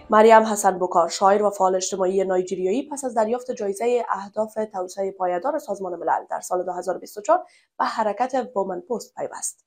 مریم حسن بکار، شاعر و فعال اجتماعی نایجریایی، پس از دریافت جایزه اهداف توسعه پایدار سازمان ملل در سال 2024 به حرکت وومن پست پیوست.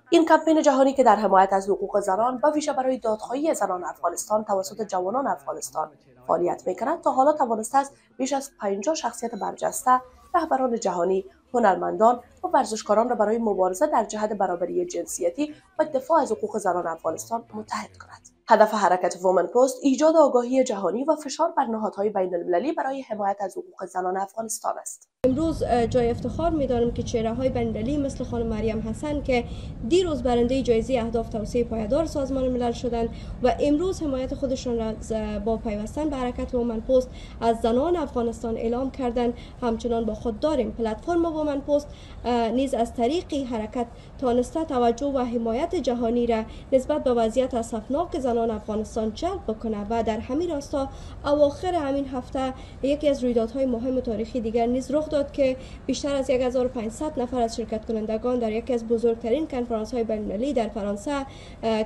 این کمپین جهانی که در حمایت از حقوق زنان و ویژه برای دادخواهی زنان افغانستان توسط جوانان افغانستان فعالیت می‌کند، تا حالا توانسته است بیش از 50 شخصیت برجسته، رهبران جهانی، هنرمندان و ورزشکاران را برای مبارزه در جهت برابری جنسیتی و دفاع از حقوق زنان افغانستان متحد کند. هدف حرکت وومن پست ایجاد آگاهی جهانی و فشار بر نهادهای بین‌المللی برای حمایت از حقوق زنان افغانستان است. امروز جای افتخار می‌دانم که چهره‌های بین‌المللی مثل خانم مریم حسن که دیروز برنده جایزه اهداف توسعه پایدار سازمان ملل شدند و امروز حمایت خودشان را با پیوستن به حرکت وومن پست از زنان افغانستان اعلام کردند. همچنان با خود داریم پلتفرم وومن پست نیز از طریق حرکت تانسته توجه و حمایت جهانی را نسبت به وضعیت اسفناک زنان افغانستان جلب بکنه و در همین راستا اواخر همین هفته یکی از رویدادهای مهم تاریخی دیگر نیز رخ داد که بیشتر از 1500 نفر از شرکت کنندگان در یکی از بزرگترین کنفرانس‌های بین‌المللی در فرانسه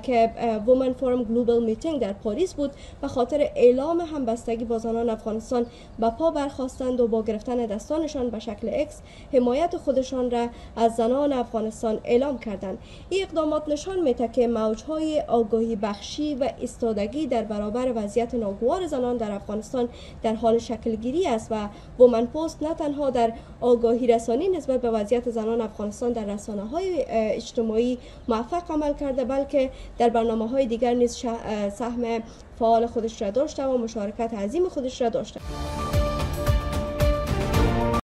که وومن فورم گلوبال میتینگ در پاریس بود، به خاطر اعلام همبستگی با زنان افغانستان به پا برخاستند و با گرفتن دستانشان به شکل اکس حمایت خودشان را از زنان افغانستان اعلام کردند. این اقدامات نشان می‌دهد که موج‌های آگاهی بخشی و ایستادگی در برابر وضعیت ناگوار زنان در افغانستان در حال شکلگیری است و وومن پست نه تنها در آگاهی رسانی نسبت به وضعیت زنان افغانستان در رسانه‌های اجتماعی موفق عمل کرده، بلکه در برنامه‌های دیگر نیز سهم فعال خودش را داشته و مشارکت عظیم خودش را داشته.